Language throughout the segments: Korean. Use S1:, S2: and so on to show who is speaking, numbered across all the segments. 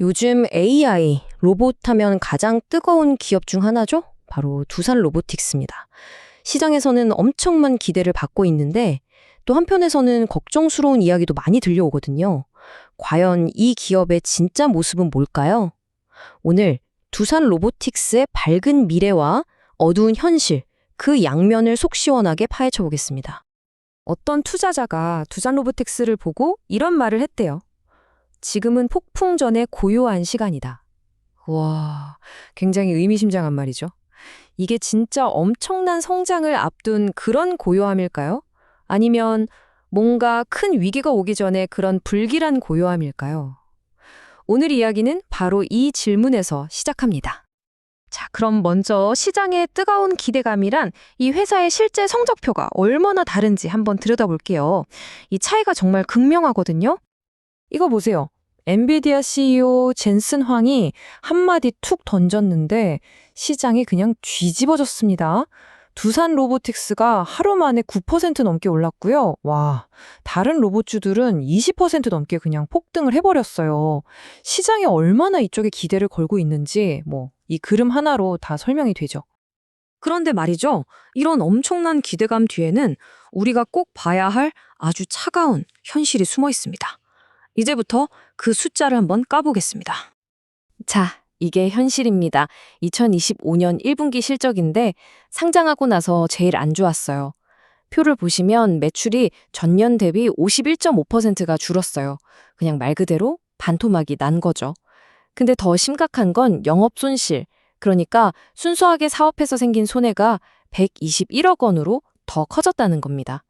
S1: 요즘 AI, 로봇 하면 가장 뜨거운 기업 중 하나죠? 바로 두산 로보틱스입니다. 시장에서는 엄청난 기대를 받고 있는데 또 한편에서는 걱정스러운 이야기도 많이 들려오거든요. 과연 이 기업의 진짜 모습은 뭘까요? 오늘 두산 로보틱스의 밝은 미래와 어두운 현실, 그 양면을 속 시원하게 파헤쳐 보겠습니다.
S2: 어떤 투자자가 두산 로보틱스를 보고 이런 말을 했대요. 지금은 폭풍 전의 고요한 시간이다. 와, 굉장히 의미심장한 말이죠. 이게 진짜 엄청난 성장을 앞둔 그런 고요함일까요? 아니면 뭔가 큰 위기가 오기 전에 그런 불길한 고요함일까요? 오늘 이야기는 바로 이 질문에서 시작합니다. 자, 그럼 먼저 시장의 뜨거운 기대감이란 이 회사의 실제 성적표가 얼마나 다른지 한번 들여다볼게요. 이 차이가 정말 극명하거든요. 이거 보세요. 엔비디아 CEO 젠슨 황이 한마디 툭 던졌는데 시장이 그냥 뒤집어졌습니다. 두산 로보틱스가 하루 만에 9% 넘게 올랐고요. 와, 다른 로봇주들은 20% 넘게 그냥 폭등을 해버렸어요. 시장이 얼마나 이쪽에 기대를 걸고 있는지 이 그림 하나로 다 설명이 되죠. 그런데 말이죠. 이런 엄청난 기대감 뒤에는 우리가 꼭 봐야 할 아주 차가운 현실이 숨어 있습니다. 이제부터 그 숫자를 한번 까보겠습니다. 자, 이게 현실입니다. 2025년 1분기 실적인데 상장하고 나서 제일 안 좋았어요. 표를 보시면 매출이 전년 대비 51.5%가 줄었어요. 그냥 말 그대로 반토막이 난 거죠. 근데 더 심각한 건 영업 손실, 그러니까 순수하게 사업해서 생긴 손해가 121억 원으로 더 커졌다는 겁니다.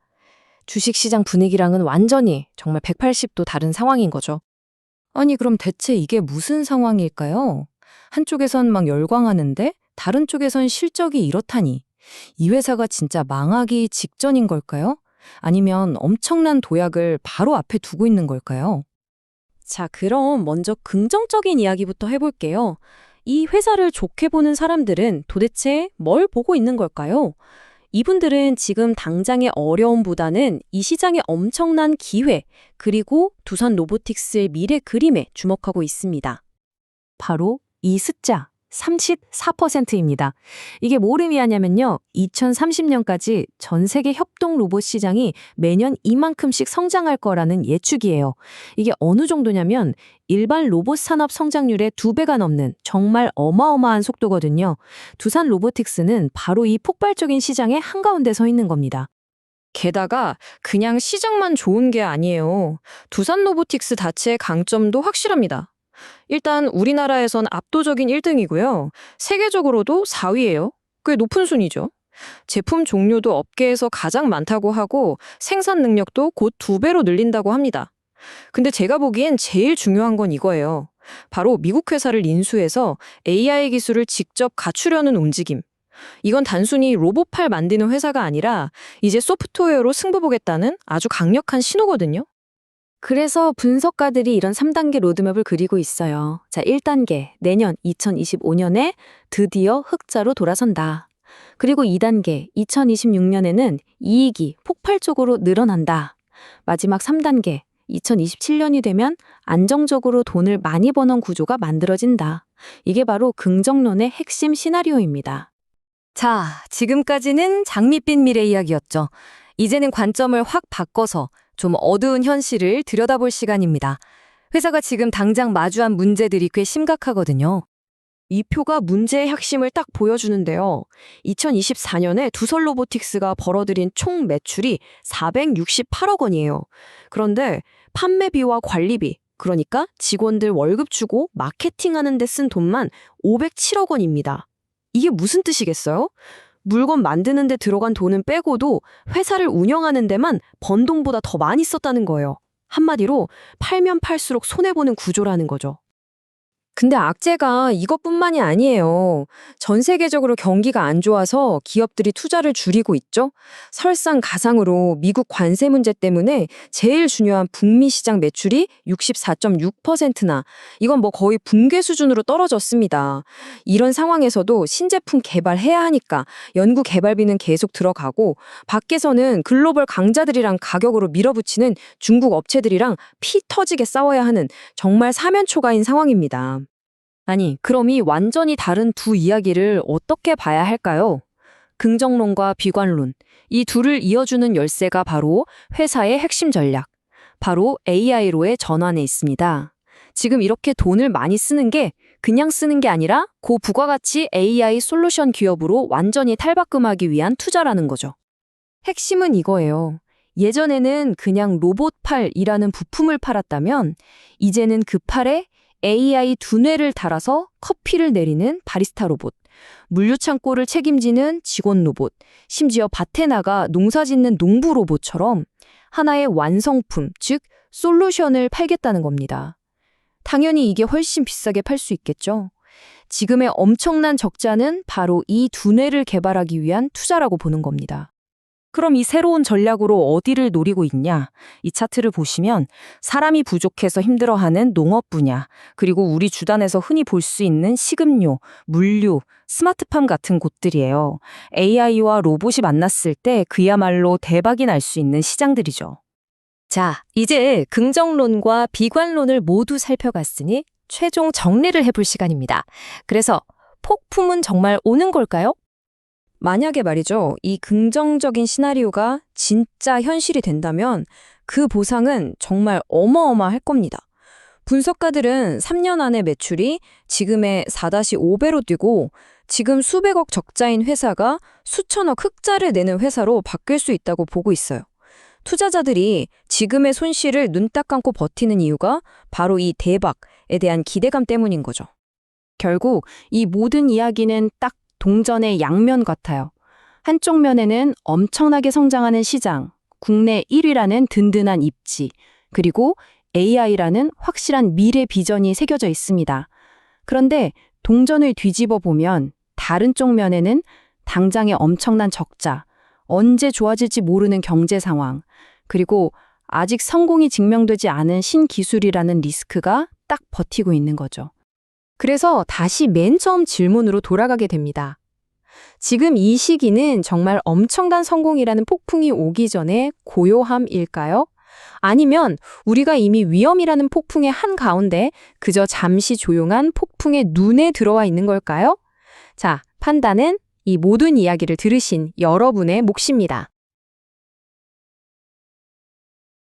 S2: 주식시장 분위기랑은 완전히 정말 180도 다른 상황인 거죠. 아니, 그럼 대체 이게 무슨 상황일까요? 한쪽에선 막 열광하는데 다른 쪽에선 실적이 이렇다니. 이 회사가 진짜 망하기 직전인 걸까요? 아니면 엄청난 도약을 바로 앞에 두고 있는 걸까요? 자, 그럼 먼저 긍정적인 이야기부터 해볼게요. 이 회사를 좋게 보는 사람들은 도대체 뭘 보고 있는 걸까요? 이분들은 지금 당장의 어려움보다는 이 시장의 엄청난 기회, 그리고 두산 로보틱스의 미래 그림에 주목하고 있습니다. 바로 이 숫자, 34%입니다. 이게 뭘 의미하냐면요. 2030년까지 전 세계 협동 로봇 시장이 매년 이만큼씩 성장할 거라는 예측이에요. 이게 어느 정도냐면 일반 로봇 산업 성장률의 2배가 넘는 정말 어마어마한 속도거든요. 두산 로보틱스는 바로 이 폭발적인 시장의 한가운데 서 있는 겁니다. 게다가 그냥 시장만 좋은 게 아니에요. 두산 로보틱스 자체의 강점도 확실합니다. 일단 우리나라에선 압도적인 1등이고요. 세계적으로도 4위예요. 꽤 높은 순위죠. 제품 종류도 업계에서 가장 많다고 하고 생산 능력도 곧 2배로 늘린다고 합니다. 근데 제가 보기엔 제일 중요한 건 이거예요. 바로 미국 회사를 인수해서 AI 기술을 직접 갖추려는 움직임. 이건 단순히 로봇팔 만드는 회사가 아니라 이제 소프트웨어로 승부 보겠다는 아주 강력한 신호거든요. 그래서 분석가들이 이런 3단계 로드맵을 그리고 있어요. 자, 1단계, 내년 2025년에 드디어 흑자로 돌아선다. 그리고 2단계, 2026년에는 이익이 폭발적으로 늘어난다. 마지막 3단계, 2027년이 되면 안정적으로 돈을 많이 버는 구조가 만들어진다. 이게 바로 긍정론의 핵심 시나리오입니다. 자, 지금까지는 장밋빛 미래 이야기였죠. 이제는 관점을 확 바꿔서 좀 어두운 현실을 들여다볼 시간입니다. 회사가 지금 당장 마주한 문제들이 꽤 심각하거든요. 이 표가 문제의 핵심을 딱 보여주는데요. 2024년에 두산 로보틱스가 벌어들인 총 매출이 468억 원이에요. 그런데 판매비와 관리비, 그러니까 직원들 월급 주고 마케팅하는 데 쓴 돈만 507억 원입니다. 이게 무슨 뜻이겠어요? 물건 만드는 데 들어간 돈은 빼고도 회사를 운영하는 데만 번 돈보다 더 많이 썼다는 거예요. 한마디로 팔면 팔수록 손해보는 구조라는 거죠. 근데 악재가 이것뿐만이 아니에요. 전 세계적으로 경기가 안 좋아서 기업들이 투자를 줄이고 있죠. 설상가상으로 미국 관세 문제 때문에 제일 중요한 북미 시장 매출이 64.6%나 이건 뭐 거의 붕괴 수준으로 떨어졌습니다. 이런 상황에서도 신제품 개발해야 하니까 연구 개발비는 계속 들어가고 밖에서는 글로벌 강자들이랑 가격으로 밀어붙이는 중국 업체들이랑 피 터지게 싸워야 하는 정말 사면초가인 상황입니다. 아니, 그럼 이 완전히 다른 두 이야기를 어떻게 봐야 할까요? 긍정론과 비관론. 이 둘을 이어주는 열쇠가 바로 회사의 핵심 전략. 바로 AI로의 전환에 있습니다. 지금 이렇게 돈을 많이 쓰는 게 그냥 쓰는 게 아니라 고부가가치 AI 솔루션 기업으로 완전히 탈바꿈하기 위한 투자라는 거죠. 핵심은 이거예요. 예전에는 그냥 로봇팔이라는 부품을 팔았다면 이제는 그 팔에 AI 두뇌를 달아서 커피를 내리는 바리스타 로봇, 물류창고를 책임지는 직원 로봇, 심지어 밭에 나가 농사짓는 농부 로봇처럼 하나의 완성품, 즉 솔루션을 팔겠다는 겁니다. 당연히 이게 훨씬 비싸게 팔 수 있겠죠. 지금의 엄청난 적자는 바로 이 두뇌를 개발하기 위한 투자라고 보는 겁니다. 그럼 이 새로운 전략으로 어디를 노리고 있냐? 이 차트를 보시면 사람이 부족해서 힘들어하는 농업 분야, 그리고 우리 주단에서 흔히 볼 수 있는 식음료, 물류, 스마트팜 같은 곳들이에요. AI와 로봇이 만났을 때 그야말로 대박이 날 수 있는 시장들이죠. 자, 이제 긍정론과 비관론을 모두 살펴봤으니 최종 정리를 해볼 시간입니다. 그래서 폭풍은 정말 오는 걸까요? 만약에 말이죠, 이 긍정적인 시나리오가 진짜 현실이 된다면 그 보상은 정말 어마어마할 겁니다. 분석가들은 3년 안에 매출이 지금의 4-5배로 뛰고 지금 수백억 적자인 회사가 수천억 흑자를 내는 회사로 바뀔 수 있다고 보고 있어요. 투자자들이 지금의 손실을 눈 딱 감고 버티는 이유가 바로 이 대박에 대한 기대감 때문인 거죠. 결국 이 모든 이야기는 딱 동전의 양면 같아요. 한쪽 면에는 엄청나게 성장하는 시장, 국내 1위라는 든든한 입지, 그리고 AI라는 확실한 미래 비전이 새겨져 있습니다. 그런데 동전을 뒤집어 보면 다른 쪽 면에는 당장의 엄청난 적자, 언제 좋아질지 모르는 경제 상황, 그리고 아직 성공이 증명되지 않은 신기술이라는 리스크가 딱 버티고 있는 거죠. 그래서 다시 맨 처음 질문으로 돌아가게 됩니다. 지금 이 시기는 정말 엄청난 성공이라는 폭풍이 오기 전에 고요함일까요? 아니면 우리가 이미 위험이라는 폭풍의 한가운데 그저 잠시 조용한 폭풍의 눈에 들어와 있는 걸까요? 자, 판단은 이 모든 이야기를 들으신 여러분의 몫입니다.